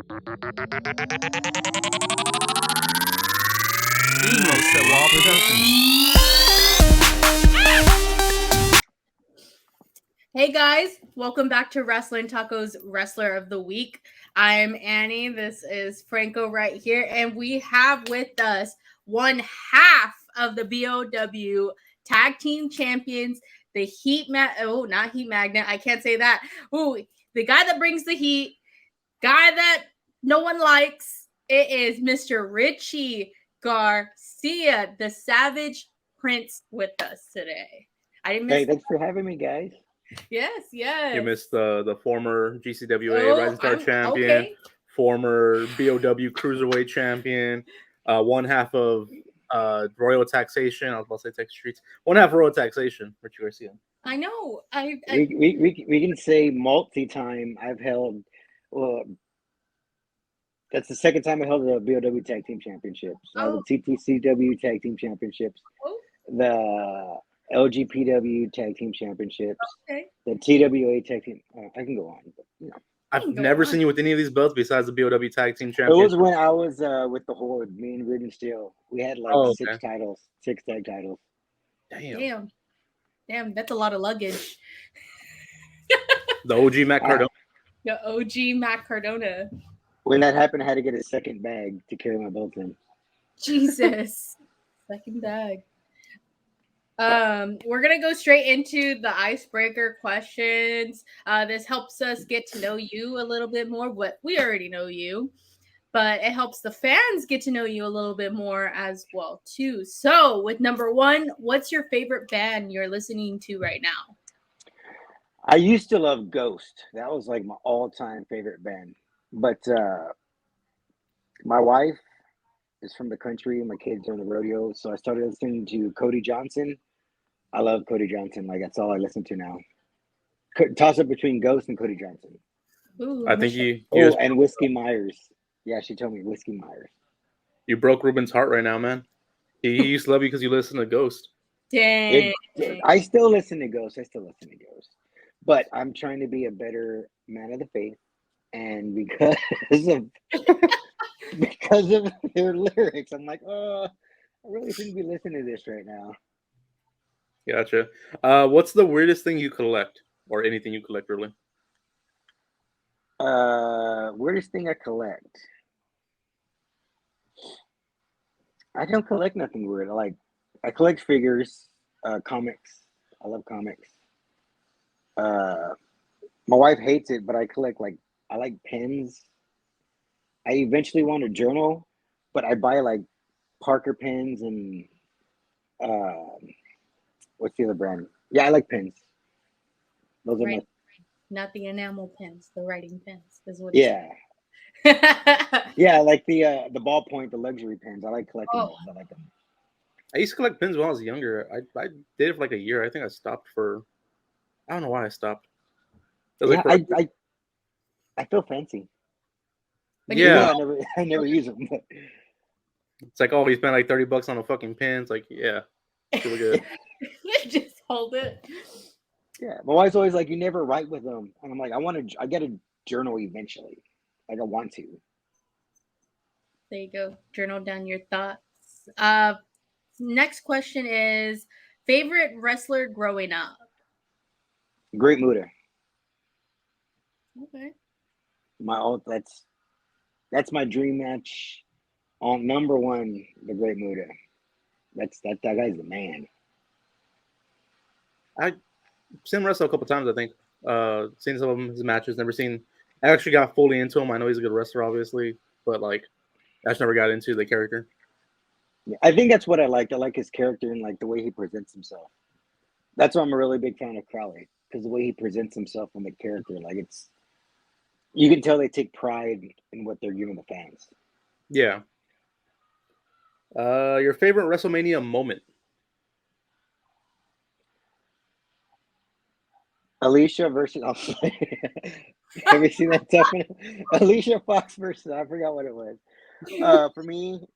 Emo Sewall Productions. Hey guys, welcome back to Wrestling Tacos Wrestler of the Week. I'm Annie. This is Franco right here, and we have with us one half of the BOW Tag Team Champions, the not Heat Magnet. I can't say that. Ooh, the guy that brings the heat, guy that no one likes. It is Mr. Richie Garcia, the Savage Prince, with us today. I didn't miss. Hey, thanks for having me, guys. Yes. You missed the former GCWA Rising Star champion, okay. former BOW Cruiserweight champion, one half of Royal Taxation. I was about to say Texas Streets. One half of Royal Taxation, Richie Garcia. I know. We can say multi-time. I've held. Well, that's the second time I held the BOW Tag Team Championships. The TTCW Tag Team Championships. The LGPW Tag Team Championships. Okay. The TWA Tag Team. I can go on, but I've never seen you with any of these belts besides the BOW Tag Team Championship. It was when I was with the Horde. Me and Ruben Steele. We had six titles, 6 tag titles. Damn, that's a lot of luggage. The OG Matt Cardona. The OG Matt Cardona. When that happened, I had to get a second bag to carry my belts in. Jesus. Second bag. We're gonna go straight into the icebreaker questions. This helps us get to know you a little bit more. What we already know you, but it helps the fans get to know you a little bit more as well too. So, with number one, what's your favorite band you're listening to right now? I used to love Ghost. That was like my all-time favorite band. But my wife is from the country and my kids are in the rodeo, so I started listening to Cody Johnson. I love Cody Johnson. Like, that's all I listen to now. Toss up between Ghost and Cody Johnson. Ooh, I think you and Whiskey Myers. Yeah, she told me Whiskey Myers. You broke Ruben's heart right now, man. He used to love you because you listen to Ghost. Dang. I still listen to Ghost. But I'm trying to be a better man of the faith. And because of their lyrics, I'm like, I really shouldn't be listening to this right now. Gotcha. What's the weirdest thing you collect, or anything you collect, really? Weirdest thing I collect. I don't collect nothing weird. I collect figures, comics. I love comics. My wife hates it, but I collect I like pens. I eventually want a journal, but I buy Parker pens and what's the other brand? Yeah, I like pens. Those are not the enamel pens, the writing pens is what. Yeah. Yeah, like the ballpoint, the luxury pens. I like collecting those. I like them. I used to collect pens when I was younger. I did it for like a year. I think I stopped for. I don't know why I stopped. Yeah, I feel fancy. Yeah, I never use them. But... It's like, oh, he spent like $30 on a fucking pen. It's like, yeah, feel good. Just hold it. Yeah, my wife's always like, you never write with them, and I'm like, I get a journal eventually. Like, I want to. There you go. Journal down your thoughts. Next question is favorite wrestler growing up. Great Muta. Okay. That's my dream match. On number one, the Great Muta. That guy's the man. I've seen him wrestle a couple times, I think. Seen some of his matches. I actually got fully into him. I know he's a good wrestler, obviously, but I just never got into the character. Yeah, I think that's what I liked. I like his character and the way he presents himself. That's why I'm a really big fan of Crowley, because the way he presents himself and the character, you can tell they take pride in what they're giving the fans. Yeah. Your favorite WrestleMania moment? Alicia versus. Have you seen that stuff? Alicia Fox versus. I forgot what it was. For me,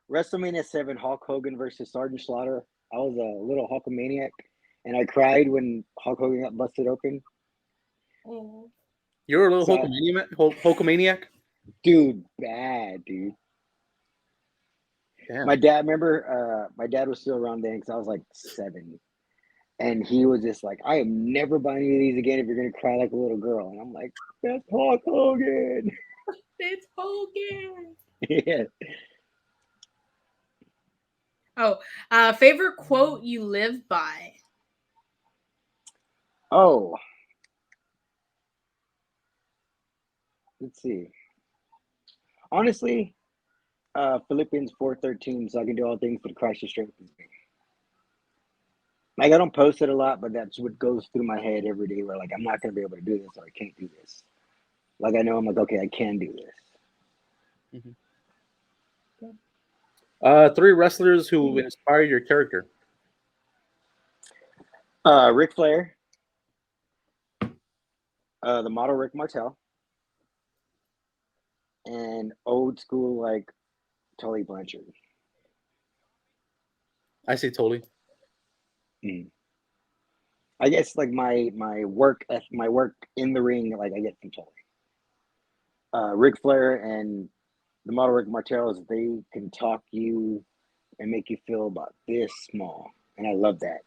WrestleMania 7, Hulk Hogan versus Sergeant Slaughter. I was a little Hulkamaniac, and I cried when Hulk Hogan got busted open. Oh. You're a little So- Hulkamaniac? Dude, bad, dude. Damn. My dad, remember, my dad was still around then because I was like 7. And he was just like, I am never buying any of these again if you're going to cry like a little girl. And I'm like, that's Hulk Hogan. It's Hogan. Yeah. Oh, favorite quote you live by? Oh. Let's see. Honestly, Philippians 4:13, so I can do all things through Christ who strengthens me. Like, I don't post it a lot, but that's what goes through my head every day where, like, I'm not going to be able to do this or I can't do this. Like, I know I'm like, okay, I can do this. Mm-hmm. 3 wrestlers who inspired your character. Ric Flair, the model Rick Martel, and old school, like, Tully Blanchard. I say Tully. I guess like my work in the ring, like I get from Tully. Ric Flair and the model Rick Martel, they can talk you and make you feel about this small, and I love that.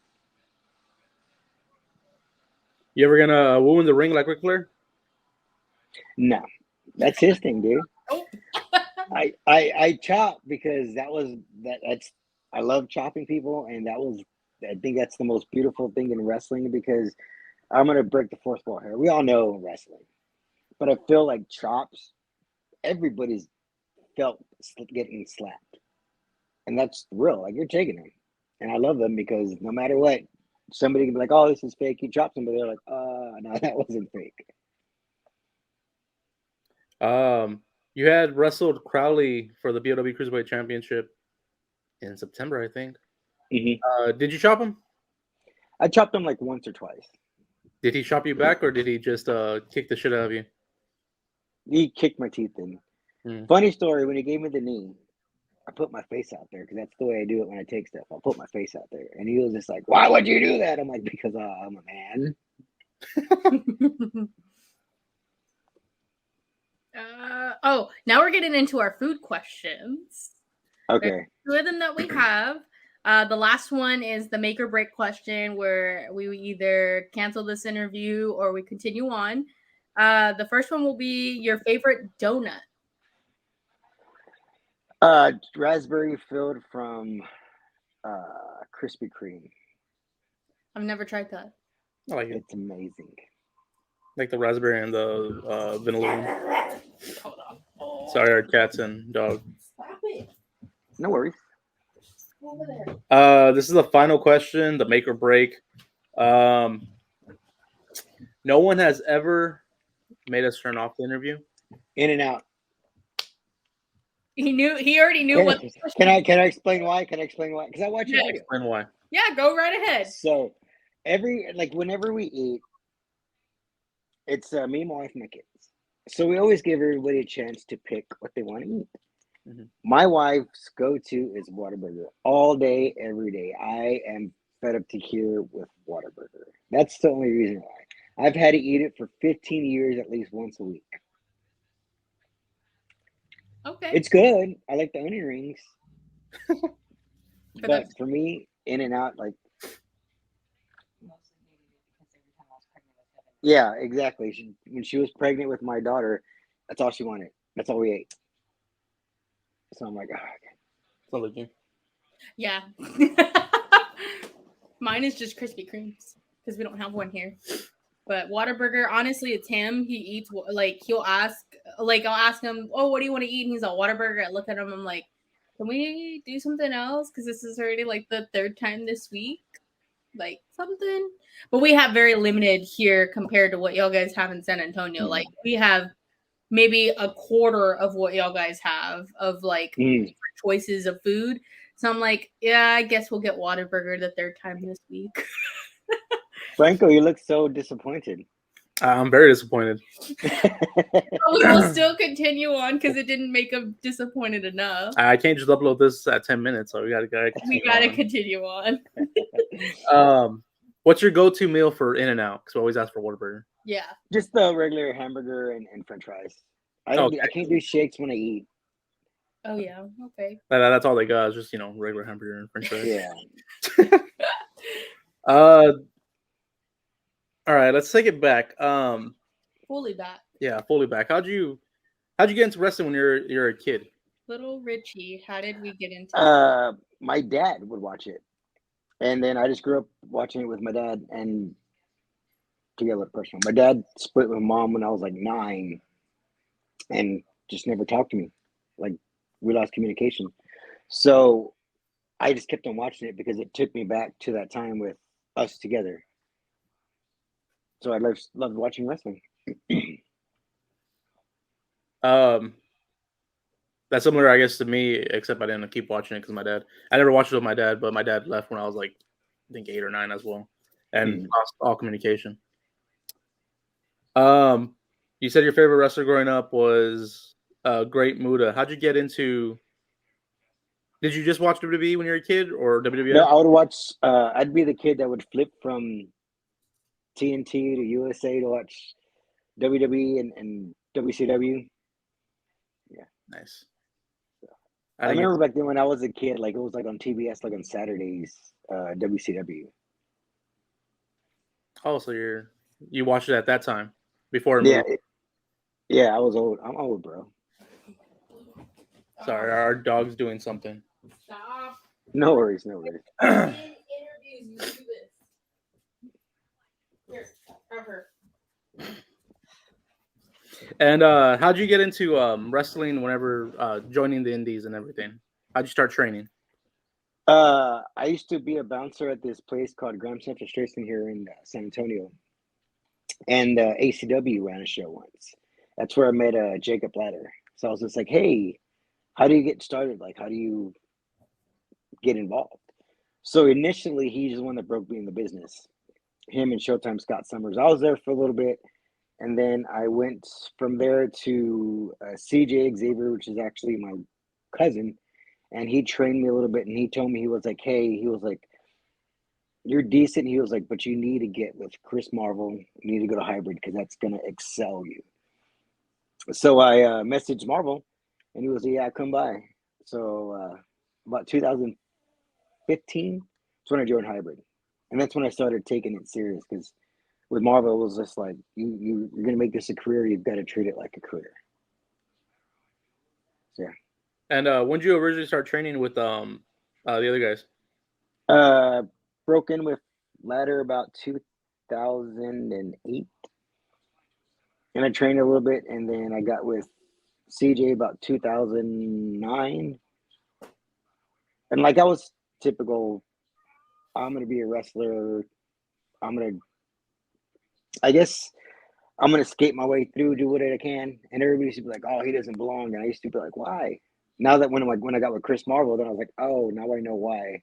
You ever gonna woo in the ring like Ric Flair? No, that's his thing, dude. I chop because that's I love chopping people, and I think that's the most beautiful thing in wrestling because I'm gonna break the fourth wall here. We all know wrestling, but I feel like chops, everybody's felt getting slapped, and that's real. Like, you're taking them, and I love them because no matter what, somebody can be like, "Oh, this is fake." You chop somebody, they're like, no, that wasn't fake." You had wrestled Crowley for the BOW Cruiserweight Championship in September, I think. Mm-hmm. Did you chop him? I chopped them like once or twice. Did he chop you back, or did he just kick the shit out of you? He kicked my teeth in. Funny story, when he gave me the knee, I put my face out there because that's the way I do it when I take stuff. I'll put my face out there. And he was just like, "Why would you do that?" I'm like, "Because I'm a man." Now we're getting into our food questions. Okay. There's 2 of them that we have. The last one is the make or break question where we either cancel this interview or we continue on. The first one will be your favorite donut. Raspberry filled from Krispy Kreme. I've never tried that. I like it. It's amazing. Like the raspberry and the vanilla one. Hold on. Oh, Sorry, our cats and dog. stop it. No worries. Over there. This is the final question, the make or break. No one has ever made us turn off the interview. In and out. He already knew what. Can I explain why? Because I watch your video. Explain why. Yeah, go right ahead. So whenever we eat, it's me, my wife, and my kids. So we always give everybody a chance to pick what they want to eat. Mm-hmm. My wife's go-to is Whataburger all day, every day. I am fed up to here with Whataburger. That's the only reason why. I've had to eat it for 15 years at least once a week. Okay. It's good. I like the onion rings. But for me, In and Out, like, yeah, exactly. When she was pregnant with my daughter, that's all she wanted. That's all we ate. So I'm like, oh, okay. Sounds like you. Yeah. Mine is just Krispy Kremes because we don't have one here. But Whataburger, honestly, it's him. He eats, like, he'll ask, like, I'll ask him, "Oh, what do you want to eat?" And he's like, "Whataburger." I look at him, I'm like, "Can we do something else? Because this is already, like, the 3rd time this week. Like, something." But we have very limited here compared to what y'all guys have in San Antonio. Mm-hmm. Like, we have maybe a quarter of what y'all guys have of, like, different choices of food. So I'm like, yeah, I guess we'll get Whataburger the 3rd time this week. Franco, you look so disappointed. I'm very disappointed. We'll still continue on because it didn't make him disappointed enough. I can't just upload this at 10 minutes, so we gotta continue on. What's your go-to meal for In and Out? Because we always ask for Whataburger. Yeah. Just the regular hamburger and French fries. Okay. I can't do shakes when I eat. Oh yeah. Okay. That's all they got. Is just regular hamburger and French fries. Yeah. Uh, all right. Let's take it back. Fully back. Yeah, fully back. How'd you get into wrestling when you're a kid? Little Richie, how did we get into it? My dad would watch it, and then I just grew up watching it with my dad. And to get a little personal, my dad split with mom when I was like 9, and just never talked to me. Like we lost communication. So I just kept on watching it because it took me back to that time with us together. So I loved watching wrestling. That's similar, I guess, to me, except I didn't keep watching it because I never watched it with my dad, but my dad left when I was like, I think 8 or 9 as well, and lost all communication. You said your favorite wrestler growing up was Great Muta. How'd you get into? Did you just watch WWE when you were a kid, or WWF? No, I would watch. I'd be the kid that would flip from TNT to USA to watch WWE and WCW. Yeah, Nice. I remember back then when I was a kid, like it was like on TBS, like on Saturdays, WCW. Oh, so you watched it at that time before it Yeah, moved. yeah, I was old. I'm old, bro. Sorry, our dog's doing something. Stop. No worries, no worries. In interviews, you do this. Here, have her. And how'd you get into wrestling whenever joining the indies and everything? How'd you start training? I used to be a bouncer at this place called Graham Central Station here in San Antonio, and ACW ran a show once. That's where I met Jacob Ladder. So I was just like, "Hey, how do you get started? Like, how do you get involved?" So initially, he's the one that broke me in the business. Him and Showtime Scott Summers. I was there for a little bit, and then I went from there to CJ Xavier, which is actually my cousin, and he trained me a little bit. And he told me, he was like, "Hey," he was like, "You're decent." He was like, "But you need to get with Chris Marvel. You need to go to Hybrid because that's gonna excel you." So I messaged Marvel, and he was like, "Yeah, come by." So about 2015, that's when I joined Hybrid, and that's when I started taking it serious because with Marvel, it was just like you're gonna make this a career. You've got to treat it like a career. So, yeah. And when did you originally start training with the other guys? Broke in with Ladder about 2008, and I trained a little bit, and then I got with CJ about 2009, and like I was typical. I'm gonna be a wrestler. I guess I'm gonna skate my way through, do what I can, and everybody used to be like, "Oh, he doesn't belong," and I used to be like, "Why?" Now that when I got with Chris Marvel, then I was like, "Oh, now I know why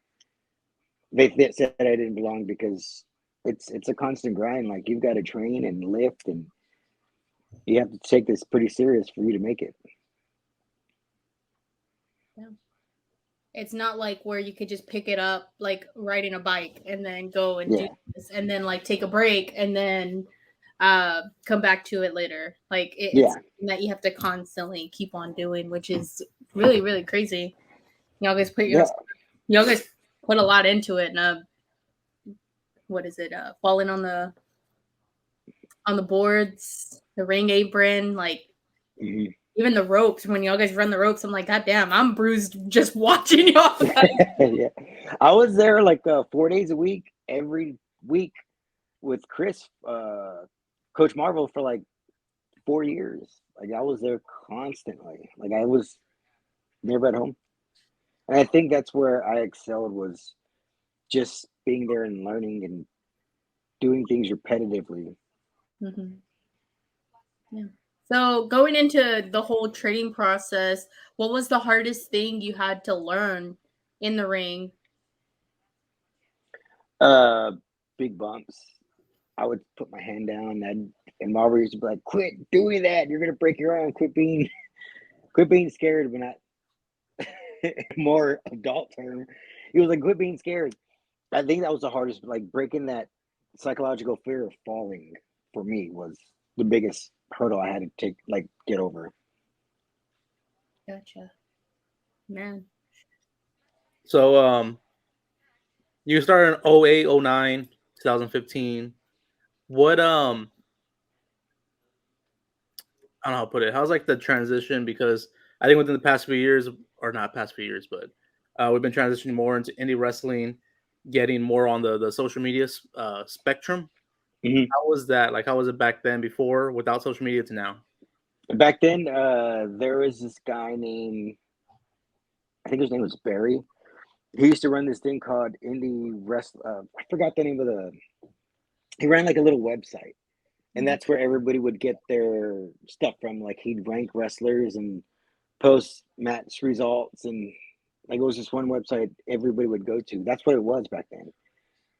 they said I didn't belong," because it's a constant grind. Like you've got to train and lift, and you have to take this pretty serious for you to make it. Yeah. It's not like where you could just pick it up like riding a bike and then go and do this and then like take a break and then come back to it later. Like it's something that you have to constantly keep on doing, which is really, really crazy. Y'all guys put a lot into it, and what is it? Falling on the boards, the ring apron, like even the ropes. When y'all guys run the ropes, I'm like, God damn, I'm bruised just watching y'all guys. Yeah, I was there like 4 days a week, every week with Chris, Coach Marvel, for like 4 years. Like I was there constantly. Like I was never at home, and I think that's where I excelled, was just being there and learning and doing things repetitively. Mm-hmm. Yeah. So going into the whole training process, what was the hardest thing you had to learn in the ring? Big bumps. I would put my hand down, and Marvel used to be like, "Quit doing that. You're gonna break your arm. Quit being scared." But not more adult term. He was like, "Quit being scared." I think that was the hardest, like breaking that psychological fear of falling. for me was the biggest hurdle I had to get over. Gotcha. Man. So you started in 08, 09, 2015. What I don't know how to put it. How's like the transition? Because I think within the past few years, or not past few years, but we've been transitioning more into indie wrestling, getting more on the social media spectrum. Mm-hmm. How was that? Like, how was it back then before, without social media to now? Back then, there was this guy named, I think his name was Barry. He used to run this thing called Indie Wrestling. I forgot the name of he ran like a little website. And that's where everybody would get their stuff from. Like he'd rank wrestlers and post match results, and like it was just one website everybody would go to. That's what it was back then.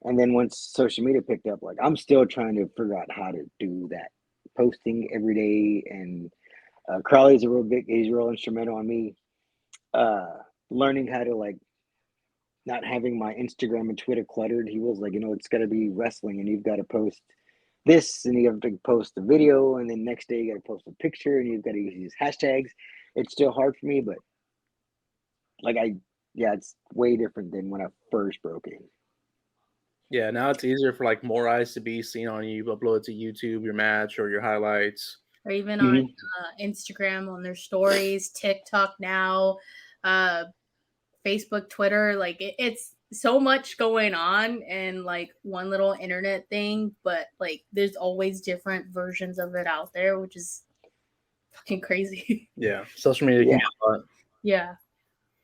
And then once social media picked up, like I'm still trying to figure out how to do that, posting every day. And Crowley's he's real instrumental on me learning how to like not having my Instagram and Twitter cluttered. He was like, it's got to be wrestling, and you've got to post this, and you have to post a video, and then next day you got to post a picture, and you've got to use these hashtags. It's still hard for me, but it's way different than when I first broke in. Yeah, now it's easier for like more eyes to be seen on you. Upload it to YouTube, your match or your highlights, or even on Instagram on their stories, TikTok now, Facebook, Twitter. Like it's so much going on and like one little internet thing, but like there's always different versions of it out there, which is fucking crazy. Yeah, social media can get a lot. Yeah.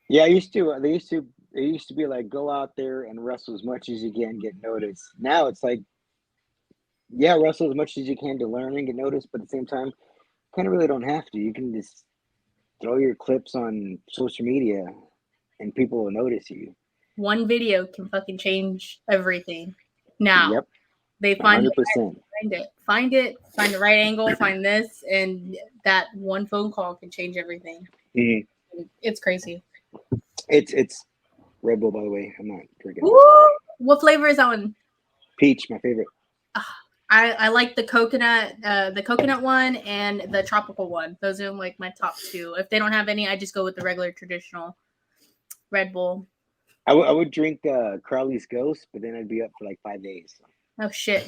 Yeah, it used to be like go out there and wrestle as much as you can, get noticed. Now it's like, yeah, wrestle as much as you can to learn and get noticed, but at the same time, kind of really don't have to. You can just throw your clips on social media and people will notice you. One video can fucking change everything. Now, Yep. they find 100%. find the right angle, find this, and that one phone call can change everything. Mm-hmm. It's crazy. It's Red Bull, by the way. I'm not drinking. What flavor is that one? Peach, my favorite. I like the coconut one and the tropical one. Those are like my top two. If they don't have any, I just go with the regular traditional Red Bull. I would drink Crowley's Ghost, but then I'd be up for like 5 days. Oh shit.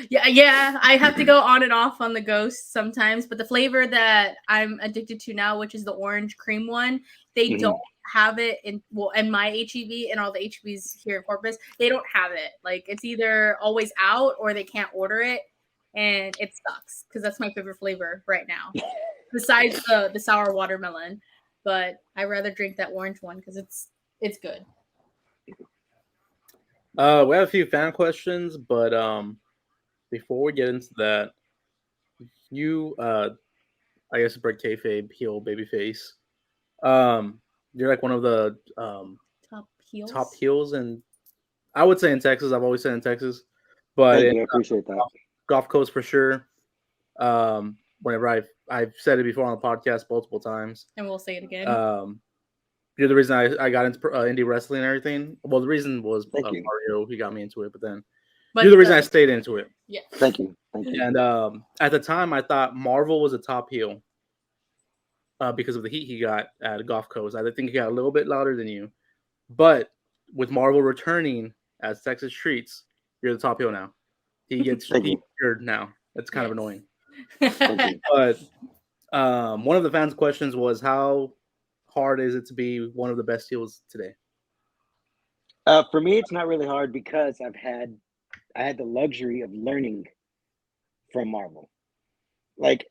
yeah. I have to go on and off on the Ghost sometimes, but the flavor that I'm addicted to now, which is the orange cream one, they don't have it in my HEB and all the HEBs here in Corpus. They don't have it. Like it's either always out or they can't order it, and it sucks because that's my favorite flavor right now. Besides the sour watermelon, but I rather drink that orange one because it's good. We have a few fan questions, but before we get into that, you I guess break kayfabe, heel, babyface. You're like one of the top heels, and I would say in Texas. I've always said in Texas, but Thank you, I appreciate that. Gulf Coast for sure. Whenever I've said it before on the podcast multiple times, and we'll say it again. You're the reason I got into indie wrestling and everything. Well, the reason was Mario. He got me into it, but you're the reason I stayed into it. Yeah. Thank you. And at the time, I thought Marvel was a top heel because of the heat he got at Gulf Coast. I think he got a little bit louder than you. But with Marvel returning as Texas Treats, you're the top heel now. He gets featured now. That's kind of annoying. But one of the fans' questions was, how hard is it to be one of the best heels today? For me, it's not really hard because I had the luxury of learning from Marvel. Like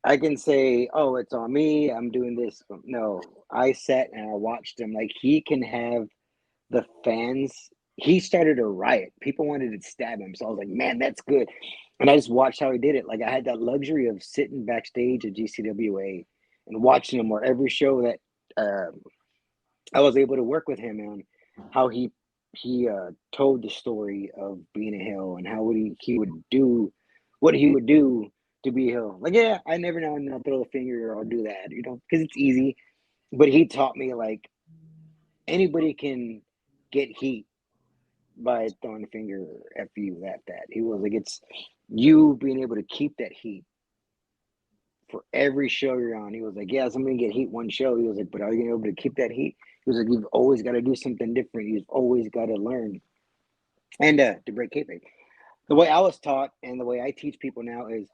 I can say, oh, it's on me, I'm doing this. But no, I sat and I watched him. Like he can have the fans. He started a riot. People wanted to stab him. So I was like, man, that's good. And I just watched how he did it. Like I had that luxury of sitting backstage at GCWA and watching him, or every show that I was able to work with him on, how he told the story of being a heel and how he would do what he would do to be a heel. Like, yeah, I never know and I'll throw a finger or I'll do that, because it's easy. But he taught me like anybody can get heat by throwing a finger, F you, that. He was like, you being able to keep that heat for every show you're on. He was like, yes, I'm going to get heat one show. He was like, but are you going to be able to keep that heat? He was like, you've always got to do something different. You've always got to learn. And to break kayfabe. The way I was taught and the way I teach people now is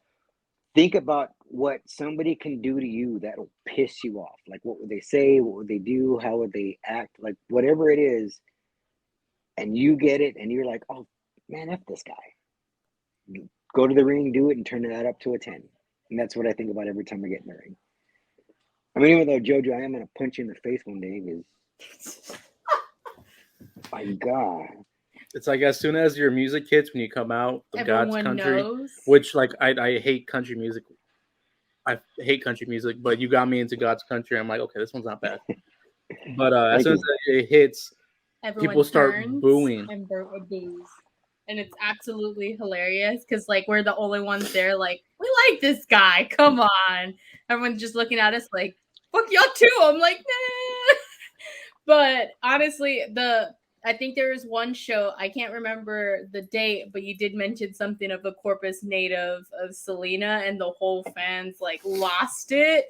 think about what somebody can do to you that will piss you off. Like, what would they say? What would they do? How would they act? Like, whatever it is, and you get it, and you're like, oh, man, F this guy. Go to the ring, do it, and turn that up to a 10. And that's what I think about every time I get in the ring. I mean, even though, Jojo, I am going to punch you in the face one day because, my God. It's like as soon as your music hits, when you come out of God's Everyone country, knows. which like I hate country music. I hate country music, but you got me into God's country. I'm like, okay, this one's not bad. But as soon as it hits, Everyone people start turns booing. and boos. And it's absolutely hilarious because like we're the only ones there. Like, we like this guy. Come on. Everyone's just looking at us like, fuck y'all too. I'm like, nah. But honestly, I think there was one show, I can't remember the date, but you did mention something of a Corpus native of Selena, and the whole fans like lost it.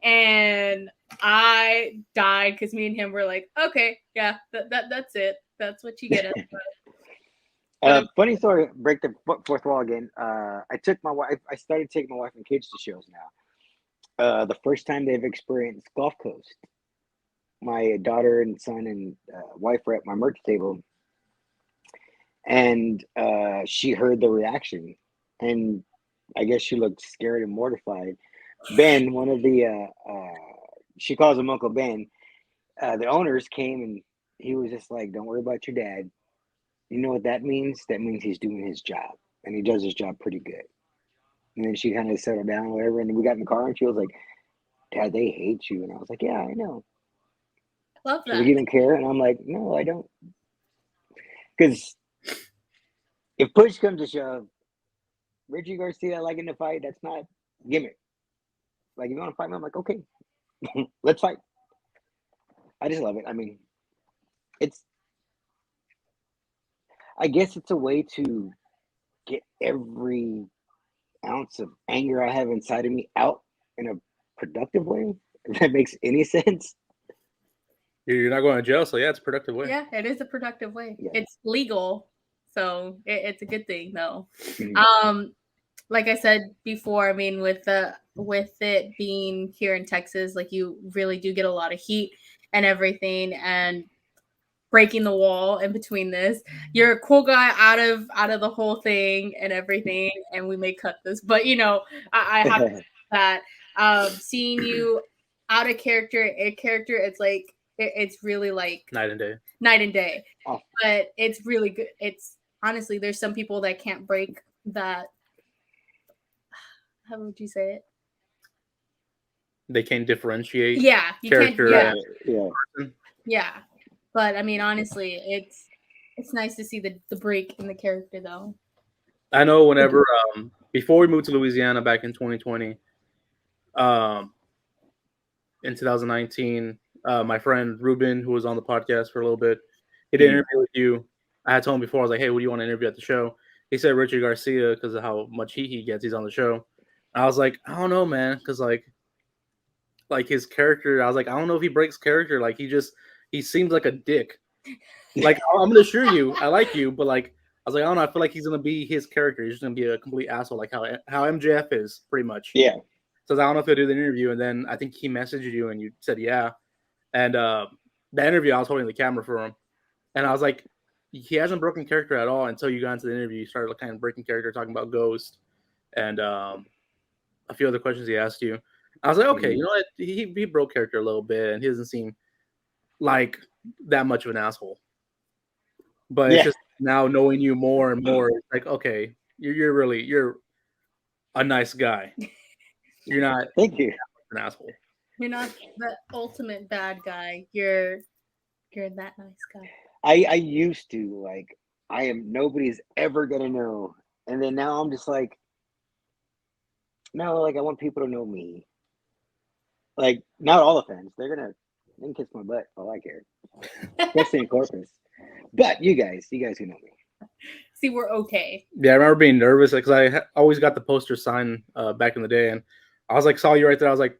And I died because me and him were like, okay, yeah, that's it. That's what you get us. Funny story, break the fourth wall again. I started taking my wife and kids to shows now. The first time they've experienced Gulf Coast. My daughter and son and wife were at my merch table, and she heard the reaction, and I guess she looked scared and mortified. Ben, one of the she calls him Uncle Ben, the owners came, and he was just like, don't worry about your dad. You know what that means? That means he's doing his job, and he does his job pretty good. And then she kind of settled down or whatever, and we got in the car, and she was like, Dad, they hate you. And I was like, yeah, I know. Love that. She's like, you don't care? And I'm like, no, I don't. Because if push comes to shove, Richie Garcia liking to fight, that's not gimmick. Like, if you want to fight me, I'm like, okay, let's fight. I just love it. I mean, I guess it's a way to get every ounce of anger I have inside of me out in a productive way, if that makes any sense. You're not going to jail, so yeah, it's a productive way. Yeah, it is a productive way. Yeah. It's legal, so it's a good thing, though. Mm-hmm. Like I said before, I mean, with it being here in Texas, like you really do get a lot of heat and everything, and breaking the wall in between this. You're a cool guy out of the whole thing and everything, and we may cut this, but you know, I have to say that seeing you out of character, in character, it's like it's really like night and day. Oh. But it's really good. It's honestly, there's some people that can't break that. How would you say it? They can't differentiate. Yeah, you character. Can't, yeah. But I mean, honestly, it's nice to see the break in the character, though. I know whenever before we moved to Louisiana back in 2020, in 2019, my friend Ruben, who was on the podcast for a little bit, he did an interview with you. I had told him before, I was like, hey, what do you want to interview at the show? He said Richie Garcia because of how much heat he gets. He's on the show. I was like, I don't know, man, because like his character, I was like, I don't know if he breaks character. Like he seems like a dick. Like, I'm gonna assure you, I like you, but like, I was like, I don't know, I feel like he's gonna be his character. He's just gonna be a complete asshole, like how MJF is, pretty much. Yeah. So I don't know if they'll do the interview, and then I think he messaged you and you said yeah. And the interview, I was holding the camera for him, and I was like, he hasn't broken character at all until you got into the interview. You started kind of breaking character, talking about Ghost, and a few other questions he asked you. I was like, okay, you know what? He broke character a little bit, and he doesn't seem like that much of an asshole. But it's just now knowing you more and more, it's like, okay, you're a nice guy. You're not. Thank you. An asshole. You're not the ultimate bad guy. You're that nice guy. I used to, like, I am, nobody's ever gonna know, and then now I'm just like, no, like, I want people to know me. Like, not all the fans. They can kiss my butt. All I care, especially in Corpus. But you guys who know me. see we're okay. Yeah, I remember being nervous because I always got the poster signed back in the day, and I was like, saw you right there. I was like,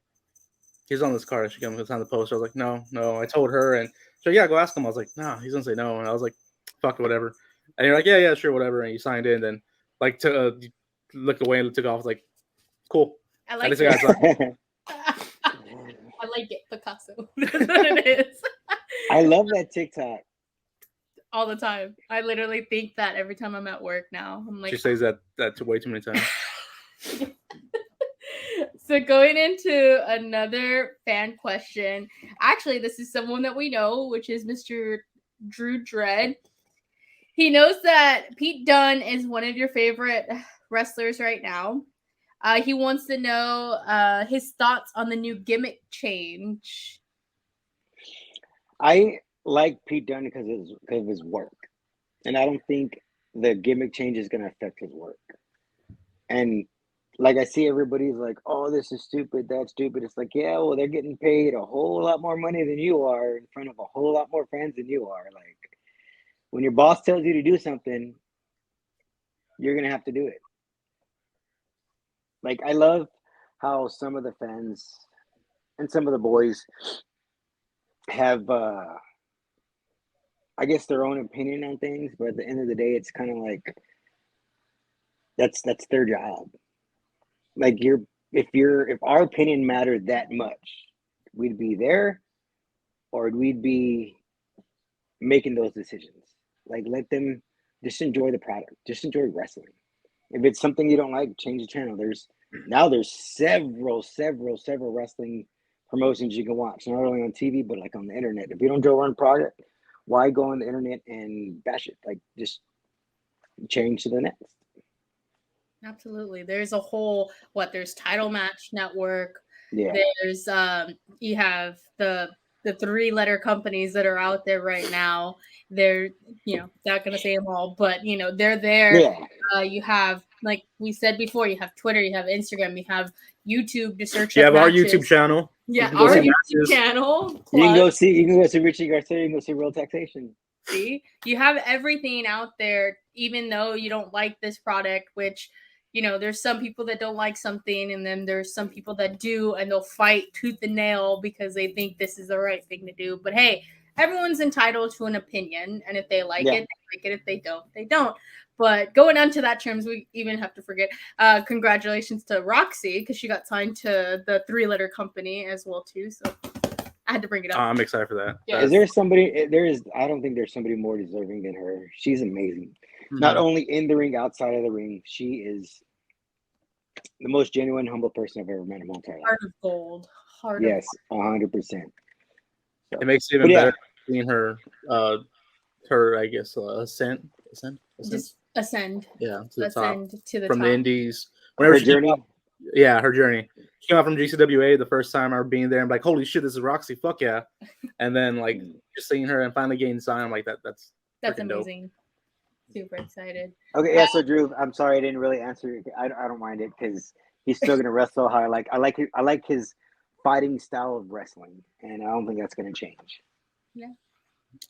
he's on this card. I should come sign the poster. I was like, no. I told her, and so yeah, go ask him. I was like, no, he's gonna say no, and I was like, fuck it, whatever. And you're like, yeah, sure, whatever. And you signed in, then like to look away and took off. I was like, cool. I like At least I got it. I like it, Picasso. That's what it is. I love that TikTok. All the time. I literally think that every time I'm at work now. I'm like, she says that way too many times. So going into another fan question. Actually, this is someone that we know, which is Mr. Drew Dredd. He knows that Pete Dunne is one of your favorite wrestlers right now. He wants to know his thoughts on the new gimmick change. I like Pete Dunne because of his work, and I don't think the gimmick change is going to affect his work. And like I see everybody's like, oh, this is stupid, that's stupid. It's like, yeah, well, they're getting paid a whole lot more money than you are in front of a whole lot more fans than you are. Like, when your boss tells you to do something, you're going to have to do it. Like, I love how some of the fans and some of the boys have, I guess, their own opinion on things, but at the end of the day, it's kind of like that's their job. Like, if our opinion mattered that much, we'd be there, or we'd be making those decisions. Like, let them just enjoy the product, just enjoy wrestling. If it's something you don't like, change the channel. There's several wrestling promotions you can watch, not only on TV but like on the internet. If you don't enjoy one product, why go on the internet and bash it? Like, just change to the next. Absolutely. There's a whole there's Title Match Network. Yeah. There's you have the 3-letter companies that are out there right now. They're, not gonna say them all, but they're there. Yeah. You have, like we said before, you have Twitter, you have Instagram, you have YouTube to search. You up have our matches. YouTube channel. Yeah, our YouTube channel. You can go see Richie Garcia. You can go see Real Taxation. See, you have everything out there, even though you don't like this product, which, there's some people that don't like something, and then there's some people that do, and they'll fight tooth and nail because they think this is the right thing to do. But hey, everyone's entitled to an opinion, and if they like it, they like it. If they don't, they don't. But going on to that terms, we even have to forget. Congratulations to Roxy, because she got signed to the 3-letter company as well too. So I had to bring it up. I'm excited for that. Yeah. Is there somebody? I don't think there's somebody more deserving than her. She's amazing. Mm-hmm. Not only in the ring, outside of the ring, she is the most genuine, humble person I've ever met in my entire life. Heart of gold. Yes, 100%. It makes it even better seeing her. I guess ascent. Just ascend. Yeah, to the ascend top. To the from top. the Indies. Whenever her journey. Her journey. She came out from GCWA the first time I remember being there. I'm like, holy shit, this is Roxy. Fuck yeah! And then like just seeing her and finally getting signed, I'm like, that's amazing. Dope. Super excited. Okay, yeah. So Drew, I'm sorry I didn't really answer. I don't mind it because he's still gonna wrestle how I like. I like his fighting style of wrestling, and I don't think that's gonna change. Yeah.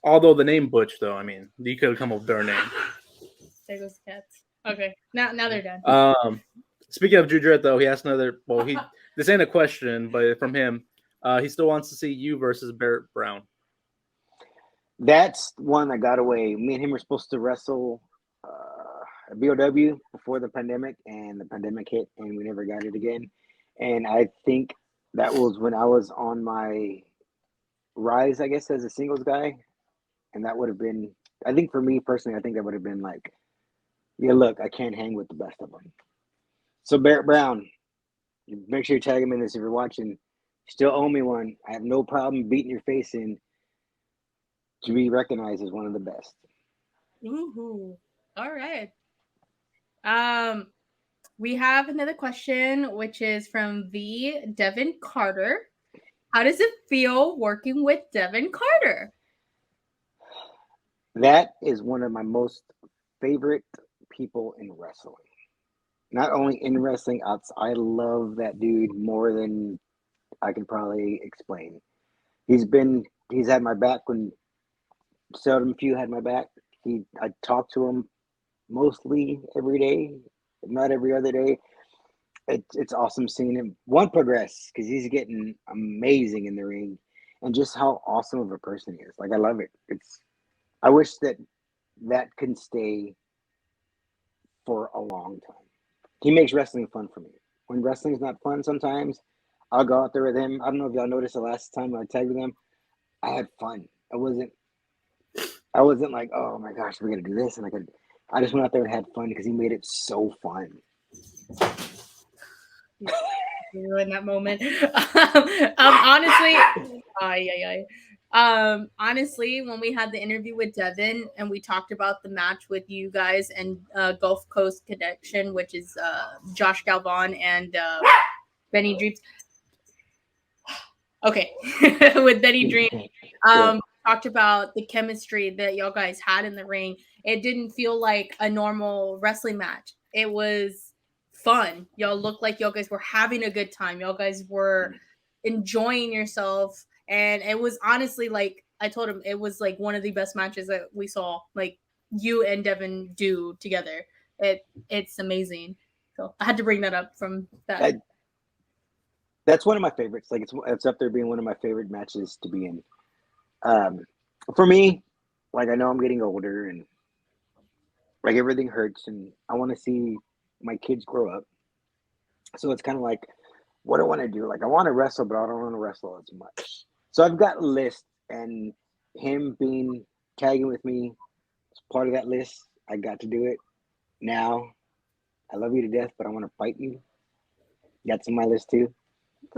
Although the name Butch, though, I mean, you could have come up with their name. There goes the cats. Okay, now they're done. Speaking of Drew Dredd, though, he asked another. Well, this ain't a question, but from him, he still wants to see you versus Barrett Brown. That's one that got away. Me and him were supposed to wrestle at BOW before the pandemic, and the pandemic hit, and we never got it again. And I think that was when I was on my rise, I guess, as a singles guy. And that would have been, I think for me personally, I think that would have been like, yeah, look, I can't hang with the best of them. So Barrett Brown, make sure you tag him in this if you're watching. You still owe me one. I have no problem beating your face in to be recognized as one of the best. Ooh, all right. We have another question, which is from the Devin Carter. How does it feel working with Devin Carter? That is one of my most favorite people in wrestling. Not only in wrestling, I love that dude more than I can probably explain. He's had my back when seldom few had my back. I talked to him mostly every day, if not every other day. It's awesome seeing him progress because he's getting amazing in the ring, and just how awesome of a person he is. Like I love it. I wish that can stay for a long time. He makes wrestling fun for me. When wrestling's not fun, sometimes I'll go out there with him. I don't know if y'all noticed the last time I tagged with him. I had fun. I wasn't like, oh my gosh, we're gonna do this, and I just went out there and had fun because he made it so fun. In that moment. Honestly, honestly, when we had the interview with Devin and we talked about the match with you guys and Gulf Coast Connection, which is Josh Galvan and Benny Dreams. Okay, with Benny Dreams, talked about the chemistry that y'all guys had in the ring. It didn't feel like a normal wrestling match. It was fun. Y'all looked like y'all guys were having a good time. Y'all guys were enjoying yourself, and it was honestly, like I told him, it was like one of the best matches that we saw, like you and Devin do together. It's amazing. So I had to bring that up from that. That's one of my favorites. Like it's up there being one of my favorite matches to be in. For me, like I know I'm getting older and like everything hurts, and I want to see my kids grow up. So it's kind of like, what do I want to do? Like I want to wrestle, but I don't want to wrestle as much. So I've got a list, and him being tagging with me is part of that list. I got to do it. Now, I love you to death, but I want to fight you. That's on my list too.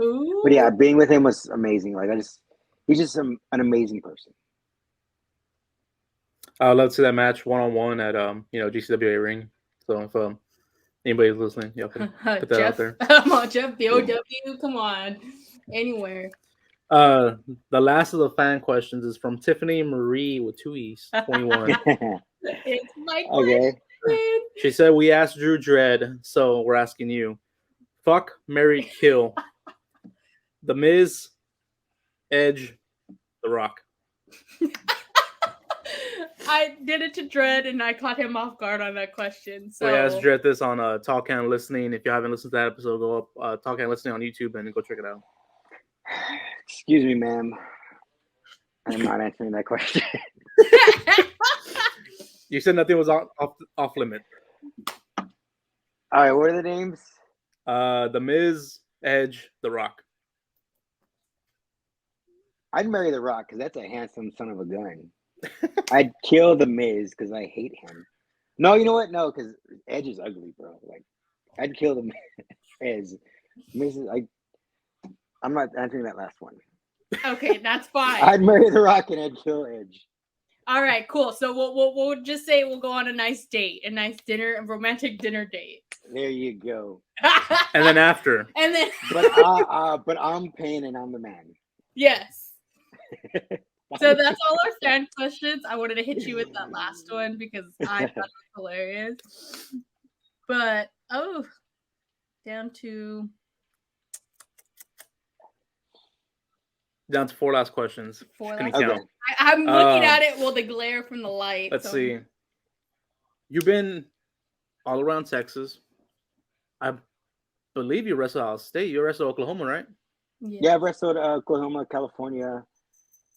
Ooh. But yeah, being with him was amazing. Like he's just an amazing person. I would love to see that match 1-on-1 at GCWA ring. So if anybody's listening, y'all can put that out there. Come on, Jeff, BOW, come on, anywhere. The last of the fan questions is from Tiffany Marie with 2 E's, 21. It's my question. Okay. She said, we asked Drew Dredd, so we're asking you. Fuck, marry, kill. The Miz, Edge, The Rock. I did it to Dredd, and I caught him off guard on that question. So I asked Dredd this on Talk and Listening. If you haven't listened to that episode, go up Talk and Listening on YouTube and go check it out. Excuse me, ma'am. I'm not answering that question. You said nothing was off limit. All right, what are the names? The Miz, Edge, The Rock. I'd marry The Rock because that's a handsome son of a gun. I'd kill the Miz because I hate him. No, you know what? No, because Edge is ugly, bro. Like, I'd kill the Miz. I'm not answering that last one. Okay, that's fine. I'd marry The Rock and I'd kill Edge. All right, cool. So we'll just say we'll go on a nice date, a nice dinner, a romantic dinner date. There you go. And then after. And then. but I'm paying and I'm the man. Yes. So that's all our fan questions. I wanted to hit you with that last one because I thought it was hilarious. But down to 4 last questions. 4 Can you last count? questions. I'm looking at it. Well, the glare from the light. Let's see. You've been all around Texas. I believe you wrestled out of state. You wrestled Oklahoma, right? Yeah, I've wrestled Oklahoma, California,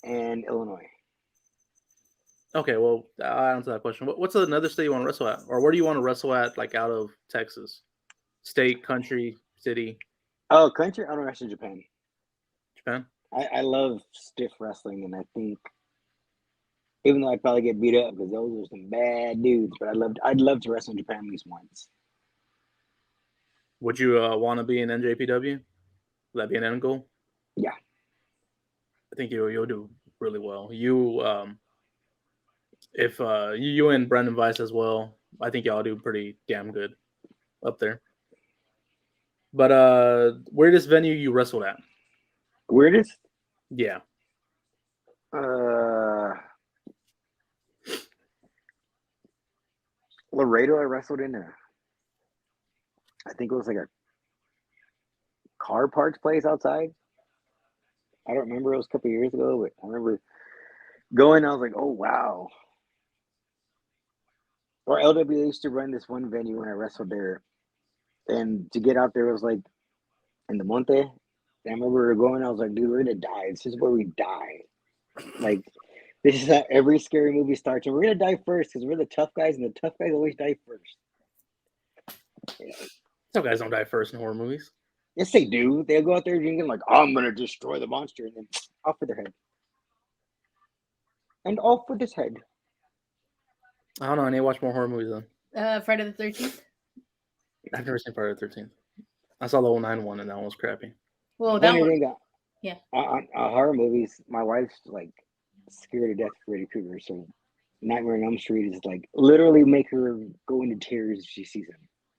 and Illinois. Okay, well, I'll answer that question. What's another state you want to wrestle at? Or where do you want to wrestle at, like, out of Texas? State, country, city? Oh, country? I don't wrestle in Japan. Japan? I love stiff wrestling, and I think, even though I'd probably get beat up because those are some bad dudes, but I'd love to wrestle in Japan at least once. Would you want to be in NJPW? Would that be an end goal? Yeah. I think you'll do really well. If you and Brendan Weiss as well, I think y'all do pretty damn good up there. But weirdest venue you wrestled at? Weirdest? Yeah. Laredo, I wrestled in I think it was like a car parts place outside. I don't remember. It was a couple of years ago, but I remember going. I was like, "Oh wow!" or LWA used to run this one venue when I wrestled there, and to get out there was like in the Monte. And I remember we were going. I was like, dude, we're gonna die. This is where we die. Like, this is how every scary movie starts, and we're gonna die first because we're the tough guys, and the tough guys always die first. Some guys don't die first in horror movies. Yes, they do. They'll go out there drinking like, I'm gonna destroy the monster, and then off with their head, and off with his head. I don't know. I need to watch more horror movies then. Friday the 13th. I've never seen Friday the 13th. I saw the 09 one, and that one was crappy. Well, that Funny one. thing, Yeah. On horror movies, my wife's like scared to death of Freddy Krueger, so Nightmare on Elm Street is like literally make her go into tears if she sees him.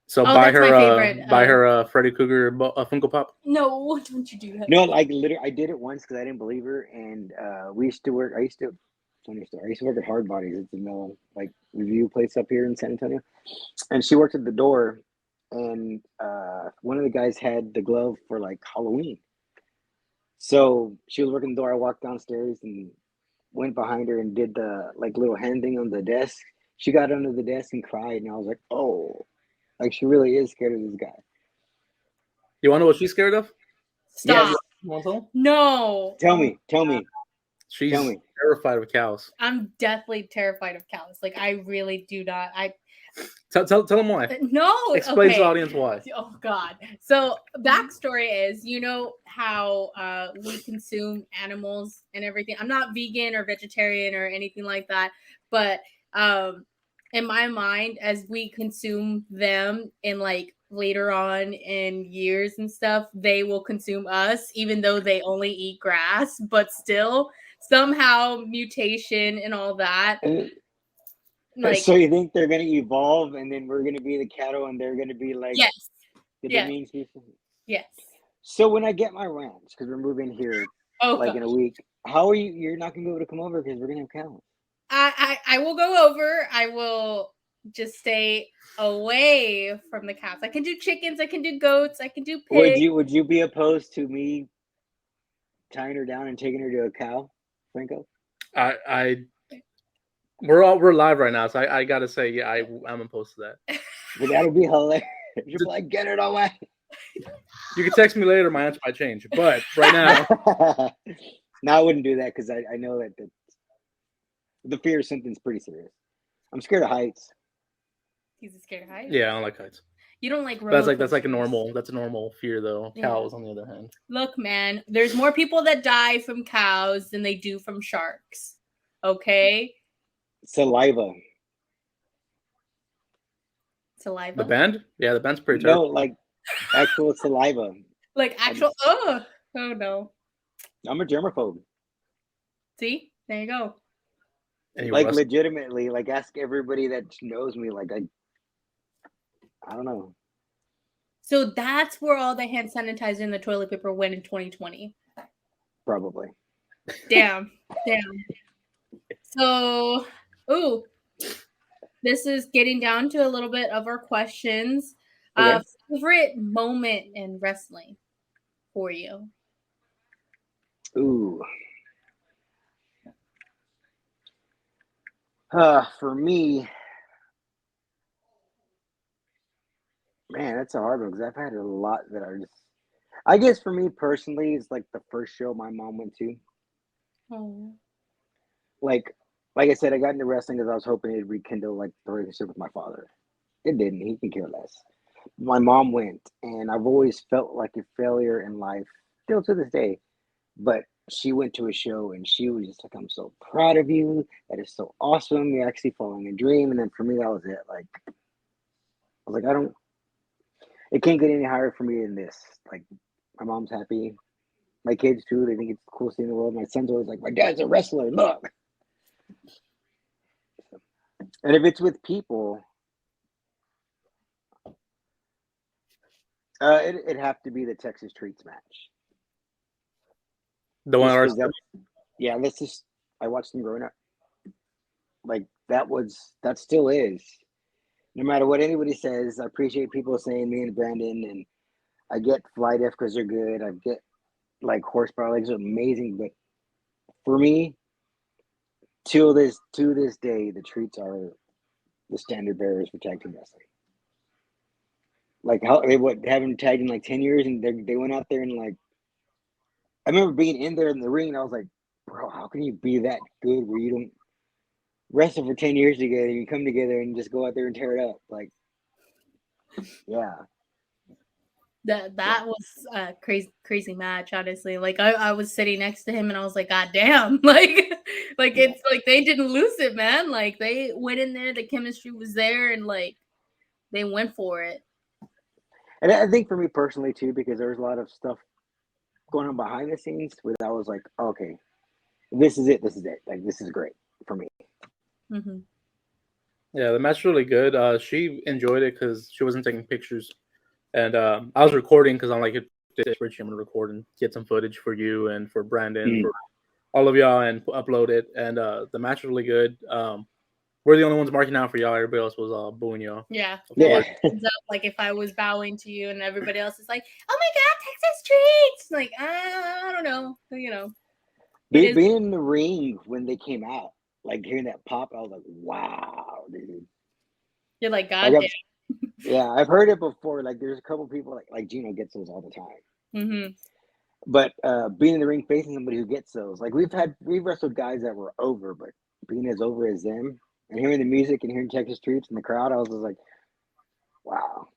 So that's my favorite. buy her Freddy Krueger Funko Pop. No, don't you do that. No, like literally, I did it once because I didn't believe her, and we used to work. I used to work at Hard Bodies. It's a mill like review place up here in San Antonio, and she worked at the door, and one of the guys had the glove for like Halloween. So she was working the door. I walked downstairs and went behind her and did the like little hand thing on the desk. She got under the desk and cried, and I was like, oh, like she really is scared of this guy. You want to know what she's scared of? Stop. Yes. You want to tell? Tell No. me. She's Tell me. terrified of cows. I'm deathly terrified of cows. Like, I really do not. Tell them why. No. Explain to okay. the audience why. Oh God. So backstory is, you know how we consume animals and everything. I'm not vegan or vegetarian or anything like that, but in my mind, as we consume them in like later on in years and stuff, they will consume us, even though they only eat grass, but still somehow mutation and all that. Like, So you think they're gonna evolve, and then we're gonna be the cattle, and they're gonna be like yes. the Yes. main species? Yes. So when I get my ranch, because we're moving here Oh, like gosh. in a week, how are you? You're not gonna be able to come over because we're gonna have cows. I will go over. I will just stay away from the cows. I can do chickens. I can do goats. I can do pigs. Would you be opposed to me tying her down and taking her to a cow, Franco? We're live right now, so I gotta say, yeah, I'm opposed to that. But that would be hilarious. You're like, get it away. You can text me later, my answer might change. But right now, No, I wouldn't do that because I know that the fear of something's pretty serious. I'm scared of heights. He's scared of heights. yeah, I don't like heights. You don't like That's like a coasters. normal. That's a normal fear, though. Yeah. Cows, on the other hand. Look, man, there's more people that die from cows than they do from sharks. Okay, Saliva. saliva. The band? Yeah, the band's pretty No, terrible. like actual saliva. Like actual. Oh no. I'm a germaphobe. See, there you go. And you Like rust- legitimately, like ask everybody that knows me. Like I don't know. So that's where all the hand sanitizer and the toilet paper went in 2020. Probably. Damn. So, this is getting down to a little bit of our questions. Okay. Favorite moment in wrestling for you? Ooh. For me, man, that's a hard one because I've had a lot that are just. I guess for me personally, it's like the first show my mom went to. Oh. Like I said, I got into wrestling because I was hoping it'd rekindle like the relationship with my father. It didn't. He can care less. My mom went, and I've always felt like a failure in life, still to this day. But she went to a show, and she was just like, "I'm so proud of you. That is so awesome. You're actually following a dream." And then for me, that was it. Like, I was like, it can't get any higher for me than this. Like, my mom's happy. My kids too. They think it's the coolest thing in the world. My son's always like, "My dad's a wrestler. Look." And if it's with people, it'd have to be the Texas Treats match. the one. Just 'cause I watched them growing up. Like that still is. No matter what anybody says, I appreciate people saying me and Brandon, and I get Fly Def because they're good. I get like Horsepower Legs are amazing, but for me, to this day, the Treats are the standard bearers for tag team wrestling. Like how they haven't tagged in like 10 years, and they went out there and like I remember being in there in the ring, and I was like, bro, how can you be that good where you don't wrestle for 10 years together, you come together and just go out there and tear it up? Like, yeah. That was a crazy match, honestly. Like I was sitting next to him and I was like, God damn, like it's like they didn't lose it, man. Like they went in there, the chemistry was there, and like they went for it. And I think for me personally too, because there was a lot of stuff going on behind the scenes where I was like, okay, this is it. Like, this is great for me. Mm-hmm. Yeah, the match was really good. She enjoyed it because she wasn't taking pictures. And I was recording because I'm like, Richie, I'm going to record and get some footage for you and for Brandon, for all of y'all, and upload it. And the match was really good. We're the only ones marking out for y'all. Everybody else was booing y'all. Yeah. Yeah. Like if I was bowing to you and everybody else is like, oh my God, Texas treats. Like, I don't know. You know. Being in the ring when they came out, like hearing that pop, I was like, wow, dude. You're like, God damn. Yeah, I've heard it before. Like, there's a couple people like Gino gets those all the time. Mm-hmm. But being in the ring facing somebody who gets those, like we've wrestled guys that were over, but being as over as them and hearing the music and hearing Texas Troops in the crowd, I was just like, wow.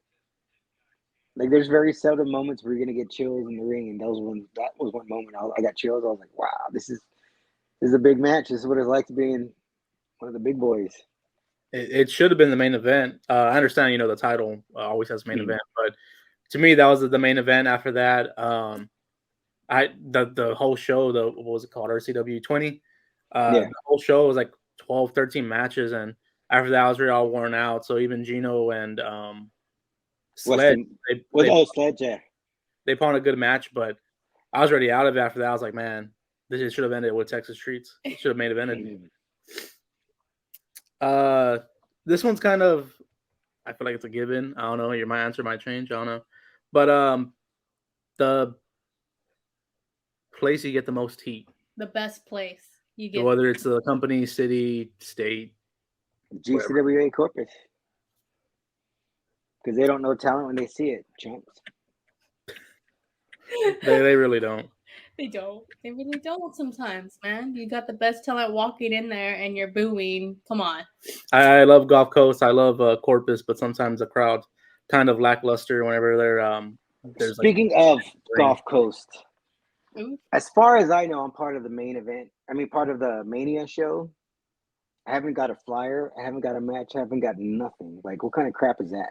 Like, there's very seldom moments where you're gonna get chills in the ring, and that was one moment I got chills. I was like, wow, this is a big match. This is what it's like to be in one of the big boys. It should have been the main event. I understand, the title always has main event, but to me, that was the main event. After that, the whole show, what was it called? RCW 20. The whole show was like 12, 13 matches, and after that, I was really all worn out. So even Gino and Sledge, Sledge, yeah. They put on a good match, but I was already out of it after that. I was like, man, this should have ended with Texas Treats. It should have main evented. This one's kind of, I feel like it's a given. I don't know. My answer might change. I don't know. But the place you get the most heat. The best place you get. Whether it's the company, city, state. GCWA Corpus. Because they don't know talent when they see it, chumps. They really don't. They don't. They really don't sometimes, man. You got the best talent walking in there and you're booing. Come on. I love Gulf Coast. I love Corpus, but sometimes the crowd kind of lackluster whenever there's Speaking of Gulf Coast, as far as I know, I'm part of the main event. I mean, part of the Mania show. I haven't got a flyer. I haven't got a match. I haven't got nothing. Like, what kind of crap is that?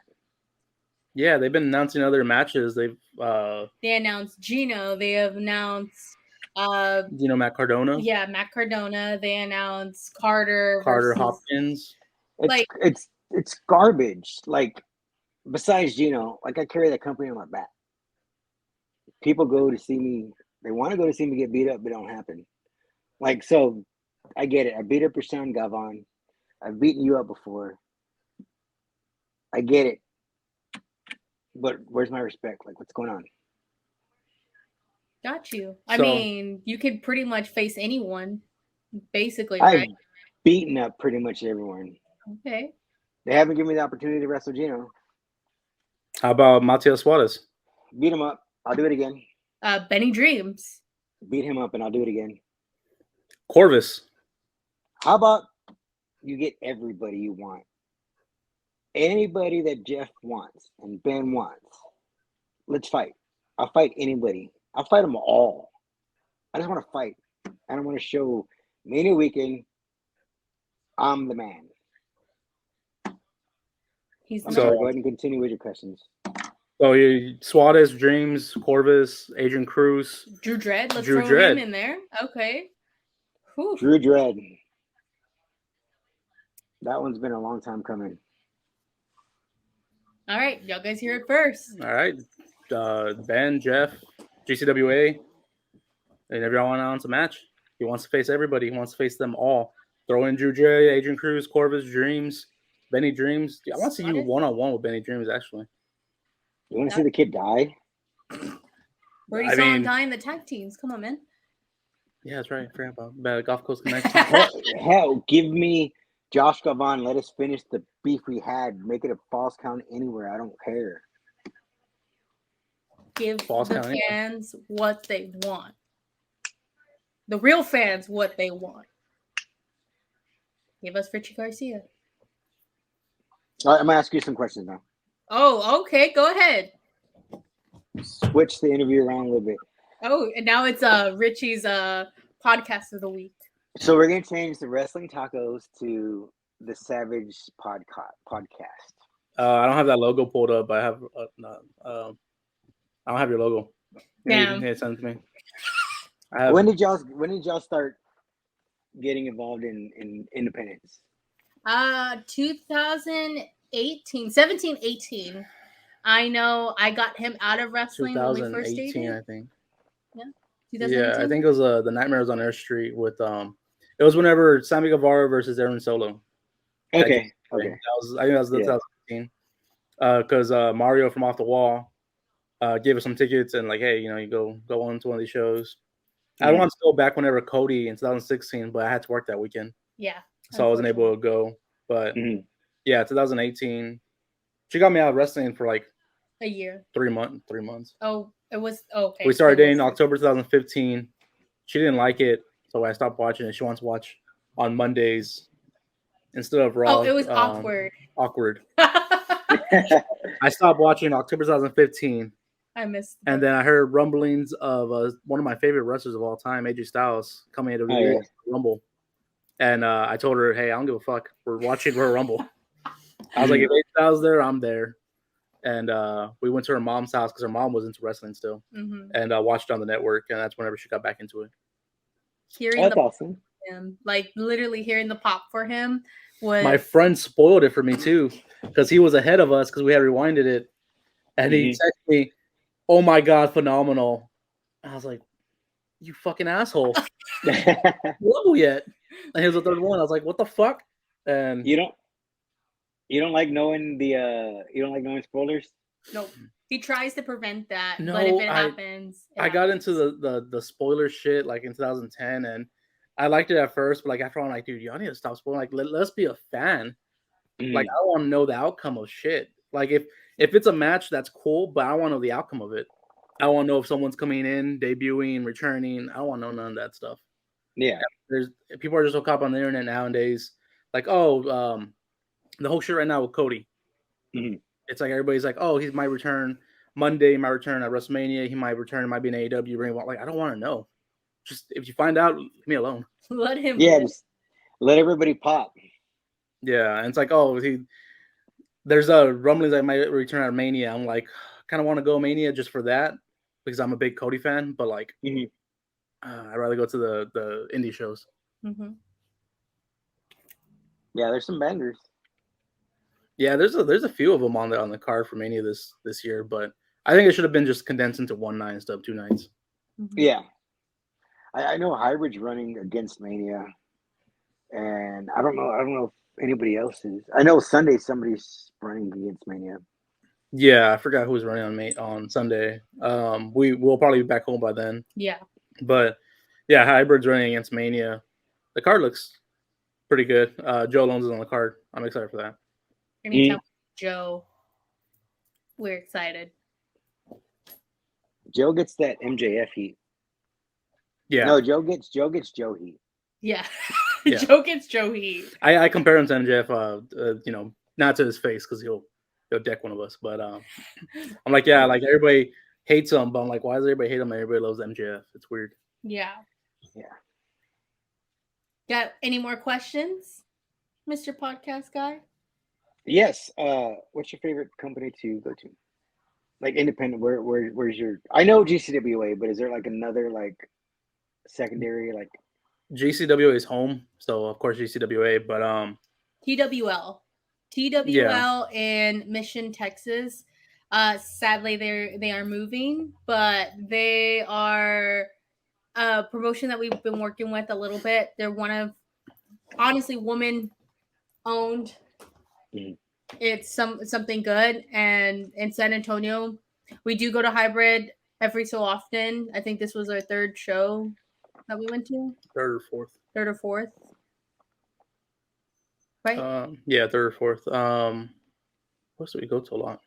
Yeah, they've been announcing other matches. They announced Gino. They have announced Matt Cardona. Yeah, Matt Cardona. They announced Carter Hopkins. It's garbage. Like, besides Gino, like, I carry that company on my back. People go to see me. They want to go to see me get beat up, but it don't happen. Like, so I get it. I beat up your son, Gavon. I've beaten you up before. I get it. But where's my respect? Like, what's going on? Got you. I mean, you could pretty much face anyone, basically, right? I've beaten up pretty much everyone. Okay. They haven't given me the opportunity to wrestle Gino. How about Matias Suarez? Beat him up. I'll do it again. Benny Dreams. Beat him up and I'll do it again. Corvus. How about you get everybody you want? Anybody that Jeff wants and Ben wants. Let's fight. I'll fight anybody. I'll fight them all. I just want to fight. I don't want to show Mania weekend I'm the man. Sorry, go ahead and continue with your questions. So Suarez, Dreams, Corvus, Adrian Cruz, Drew Dredd. Let's throw him in there. Okay. Whew. Drew Dredd. That one's been a long time coming. All right, y'all guys hear it first. All right, Ben, Jeff, GCWA, and everyone want to announce a match. He wants to face everybody. He wants to face them all. Throw in Drew Dredd, Adrian Cruz, Corvus, Dreams, Benny Dreams. I want to see you one-on-one with Benny Dreams, actually. You want to see the kid die? We already saw him die in the tag teams. Come on, man. Yeah, that's right. I forgot about Gulf Coast Connection. Hell, give me Josh Gavon, let us finish the beef we had. Make it a false count anywhere. I don't care. Give False the count anywhere. fans what they want. The real fans what they want. Give us Richie Garcia. All right, I'm gonna ask you some questions now. Oh, okay. Go ahead. Switch the interview around a little bit. Oh, and now it's Richie's podcast of the week. So we're gonna change the Wrestling Tacos to the Savage podcast. I don't have that logo pulled up. I have. I don't have your logo. Yeah. You can send it to me. I have. When did y'all start getting involved in independence? 2018, 17, 18. I know I got him out of wrestling when we first 2018, dated. I think. Yeah. Yeah, I think it was the Nightmares on Air Street with It was whenever Sammy Guevara versus Aaron Solo. Okay. I think that was 2018. Because Mario from Off the Wall gave us some tickets and like, hey, you go on to one of these shows. I wanted to go back whenever Cody in 2016, but I had to work that weekend. Yeah. So I wasn't able to go. But yeah, 2018. She got me out of wrestling for like a year. 3 months. Oh, it was okay. We started dating in October 2015. She didn't like it, so I stopped watching it. She wants to watch on Mondays instead of Raw. Oh, it was awkward. Awkward. I stopped watching in October 2015. I missed. And then I heard rumblings of one of my favorite wrestlers of all time, AJ Styles, coming into the Rumble. And I told her, hey, I don't give a fuck. We're watching Royal Rumble. I was like, if AJ Styles there, I'm there. And we went to her mom's house because her mom was into wrestling still. And watched it on the network. And that's whenever she got back into it. That's awesome. Like literally hearing the pop for him was... My friend spoiled it for me too because he was ahead of us because we had rewinded it. And he texted me, oh my God, phenomenal. I was like, you fucking asshole. Level yet. And he was the third one. I was like, what the fuck? And you don't like knowing spoilers? Nope. He tries to prevent that, but if it happens, I got into the spoiler shit like in 2010, and I liked it at first, but like after I'm like, dude, y'all need to stop spoiling. Like, let's be a fan. Like, I want to know the outcome of shit. Like, if it's a match, that's cool, but I want to know the outcome of it. I want to know if someone's coming in, debuting, returning. I don't want to know none of that stuff. Yeah. People are just so caught on the internet nowadays. Like, the whole shit right now with Cody. It's like everybody's like, oh, he might return Monday, he might return at WrestleMania, he might return, it might be an AEW ring. Like, I don't want to know. Just if you find out, leave me alone. Let him. Yeah, just let everybody pop. Yeah, and it's like, oh, there's a rumblings that might return at Mania. I'm like, kind of want to go Mania just for that because I'm a big Cody fan, but like, I'd rather go to the indie shows. Yeah, there's some bangers. Yeah, there's a few of them on the card for Mania this year, but I think it should have been just condensed into one night instead of 2 nights. Yeah, I know Hybrid's running against Mania, and I don't know if anybody else is. I know Sunday somebody's running against Mania. Yeah, I forgot who was running on Sunday. We'll probably be back home by then. Yeah, but yeah, Hybrid's running against Mania. The card looks pretty good. Joe Lones is on the card. I'm excited for that. Anytime Joe, we're excited. Joe gets that MJF heat. Yeah. No, Joe gets Joe heat. Yeah. Joe gets Joe heat. I compare him to MJF, not to his face because he'll deck one of us. But I'm like, yeah, like everybody hates him, but I'm like, why does everybody hate him and everybody loves MJF? It's weird. Yeah. Yeah. Got any more questions, Mr. Podcast Guy? Yes. What's your favorite company to go to? Like independent, where's your? I know GCWA, but is there like another like secondary like? GCWA is home, so of course GCWA, but TWL in Mission, Texas. Sadly, they are moving, but they are a promotion that we've been working with a little bit. They're one of honestly woman owned. It's something good, and in San Antonio, we do go to Hybrid every so often. I think this was our third show that we went to. Third or fourth. But right? Yeah, third or fourth. What else do we go to a lot?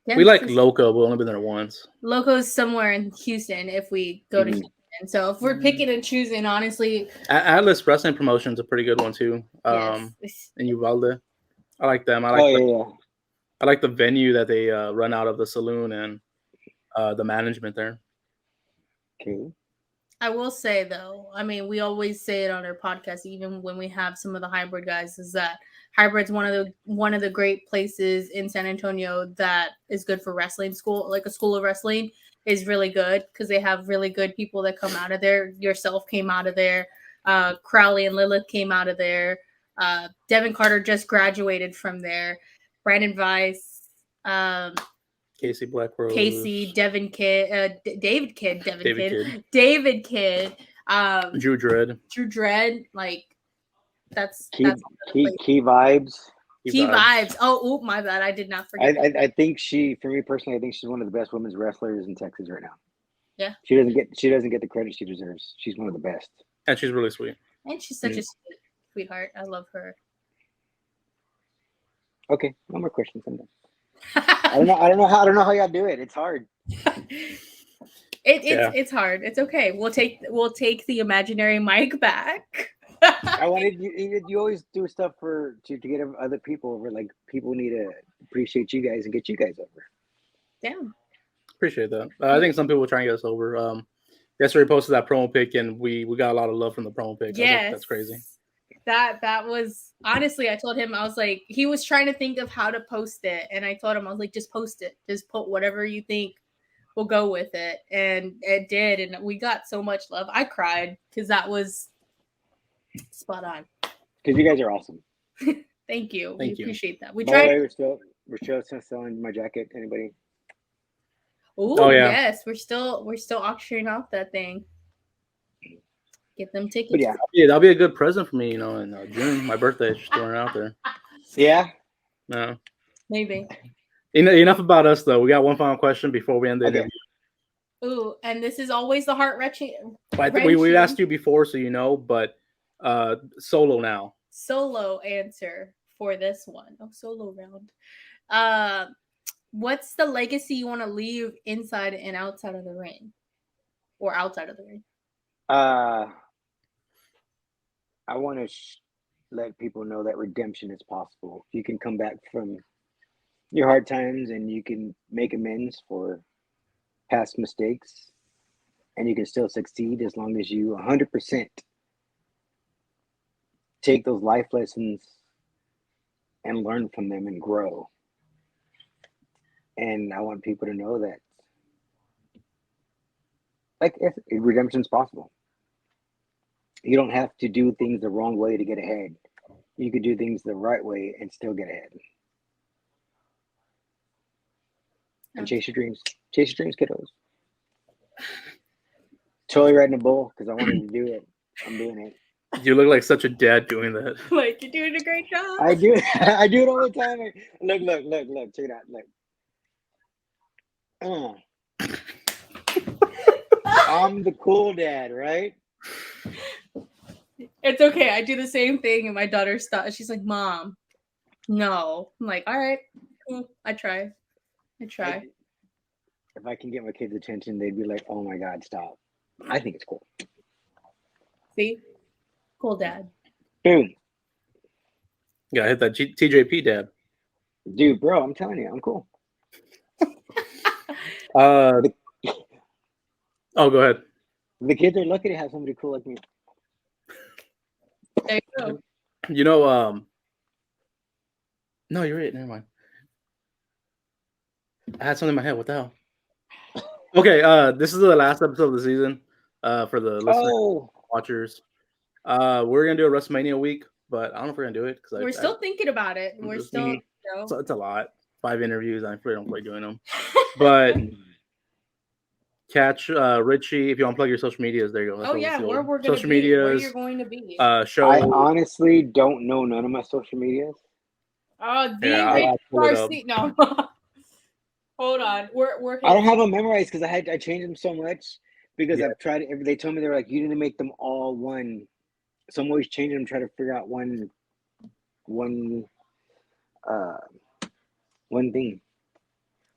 Yeah, We like just- Loco, but only been there once. Loco's somewhere in Houston if we go to Mhm. Houston. So if we're picking and choosing, honestly, Atlas Wrestling Promotion's a pretty good one too. yes. In Uvalde, I like them. Oh yeah. I like the venue that they run out of, the saloon, and the management there. Okay. I will say though, I mean, we always say it on our podcast, even when we have some of the hybrid guys, is that hybrid's one of the great places in San Antonio that is good for wrestling school, like a school of wrestling is really good because they have really good people that come out of there. Yourself came out of there, Crowley and Lilith came out of there. Devin Carter just graduated from there. Brandon Weiss, Casey Blackrose, Casey, Devin Kidd, David Kidd, David Kidd, Drew Dredd, Drew Dredd, like that's Key key vibes. vibes. Oh, my bad. I did not forget. I think for me personally, I think she's one of the best women's wrestlers in Texas right now. Yeah. She doesn't get the credit she deserves. She's one of the best. and she's really sweet. And she's such a sweetheart. I love her. Okay, no more questions. I'm done. I don't know how y'all do it. It's hard. It's hard. It's okay. We'll take the imaginary mic back. I wanted you always do stuff to get other people over. Like people need to appreciate you guys and get you guys over. Damn. Appreciate that. I think some people will try and get us over. Yesterday we posted that promo pic and we got a lot of love from the promo pic. Yes. That's crazy. That was honestly, I told him, I was like, he was trying to think of how to post it, and I told him, I was like, just post it, just put whatever you think will go with it, and it did, and we got so much love. I cried because that was spot on. Because you guys are awesome. Thank you. We appreciate that. We By the tried. way, we're still selling my jacket. Anybody? Oh yeah. Yes, we're still auctioning off that thing. Get them tickets. But yeah, that'll be a good present for me. In June, my birthday. Just throwing it out there. Yeah. No. Maybe. Enough about us though. We got one final question before we end the interview. Ooh, and this is always the heart wrenching. We asked you before, so you know, but solo now. Solo answer for this one. Oh, solo round. What's the legacy you want to leave inside and outside of the ring, or outside of the ring? I want to let people know that redemption is possible. You can come back from your hard times and you can make amends for past mistakes, and you can still succeed as long as you 100% take those life lessons and learn from them and grow. And I want people to know that redemption is possible. You don't have to do things the wrong way to get ahead. You could do things the right way and still get ahead. And chase your dreams. Chase your dreams, kiddos. Totally riding a bull because I wanted to do it. I'm doing it. You look like such a dad doing that. Like, you're doing a great job. I do it. I do it all the time. Look. Check it out. Look. I'm the cool dad, right? It's okay. I do the same thing, and my daughter stops. She's like, "Mom, no." I'm like, "All right, cool. I try." If I can get my kids' attention, they'd be like, "Oh my God, stop!" I think it's cool. See, cool dad. Boom. Yeah, hit that TJP dad. Dude, bro, I'm telling you, I'm cool. Oh, go ahead. The kids are lucky to have somebody cool like me. There you go. No, you're right. Never mind. I had something in my head. What the hell? Okay, this is the last episode of the season for the listeners, watchers. We're going to do a WrestleMania week, but I don't know if we're going to do it. We're still thinking about it. We're still... It's a lot. 5 interviews. I really don't like doing them. But... Catch Richie if you want to plug your social medias. There you go. That's where we're going social medias. Where you're going to be. Show. I honestly don't know none of my social medias. Oh, Richie Garcia. No, hold on. We're. I don't have them memorized because I changed them so much because I've tried. They told me they were like, you need to make them all one. So I'm always changing them, trying to figure out one one one thing.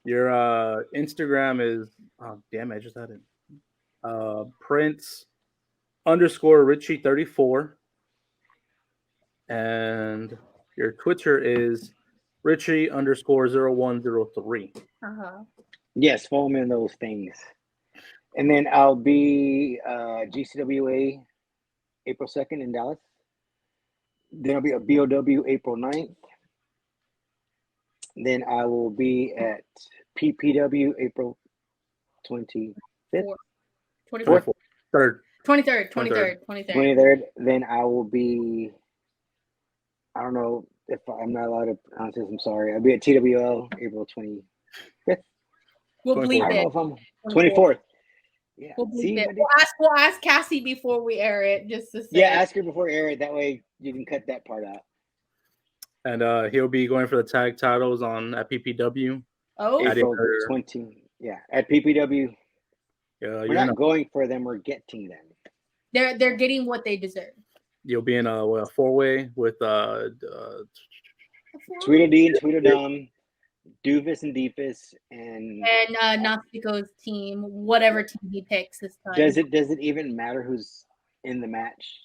Your Instagram is damn it, I just had it. Prince _ Richie 34. And your Twitter is Richie _ 0103. Uh-huh. Yes, follow me on those things. And then I'll be GCWA April 2nd in Dallas. Then I'll be at BOW April 9th. Then I will be at PPW April 25th. 24th. 3rd. 23rd. 23rd. Then I will be, I don't know if I'm not allowed to pronounce this, I'm sorry. I'll be at TWL April 25th. We'll 24th. bleep I don't know it. if I'm 24th. Yeah. We'll bleep See, it. I did- We'll ask Cassie before we air it, just to say. yeah, ask her before air it. That way you can cut that part out. And he'll be going for the tag titles at PPW. Oh, At April either- 20. Yeah, at PPW. You're We're not going for them. We're getting them. they're getting what they deserve. You'll be in a 4-way with Tweedledee and Tweedledum, Doofus and Deepus, and Nastico's team, whatever team he picks this time. does it even matter who's in the match?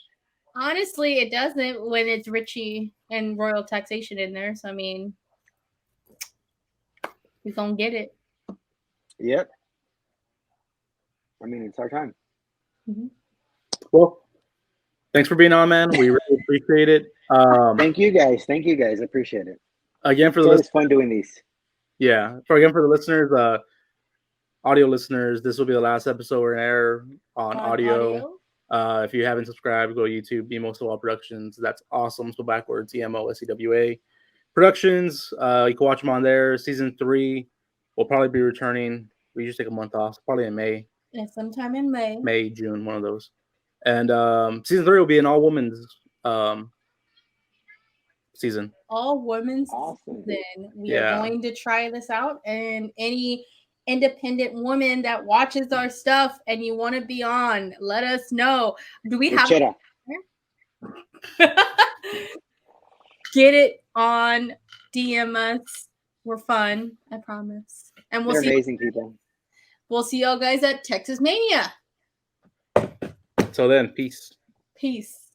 Honestly, it doesn't when it's Richie and Royal Taxation in there. So I mean, he's gonna get it. Yep. I mean, it's our time. Well, thanks for being on, man. We really appreciate it. Thank you guys. I appreciate it. Again, for It's the always fun doing these. for the listeners, audio listeners, this will be the last episode we're in air on audio. If you haven't subscribed, go to YouTube, BMO Sewell Productions. That's awesome. So backwards, EMOSEWA Productions. You can watch them on there. Season 3 will probably be returning. We just take a month off, probably in May. Yeah, sometime in May. June, one of those. And season 3 will be an all women's season. All women's Awesome. season. We are going to try this out, and any independent woman that watches our stuff and you want to be on, let us know. Do we have Cheddar. Get it on, DM us. We're fun, I promise. And They're amazing people. We'll see y'all guys at Texas Mania. So then, peace. Peace.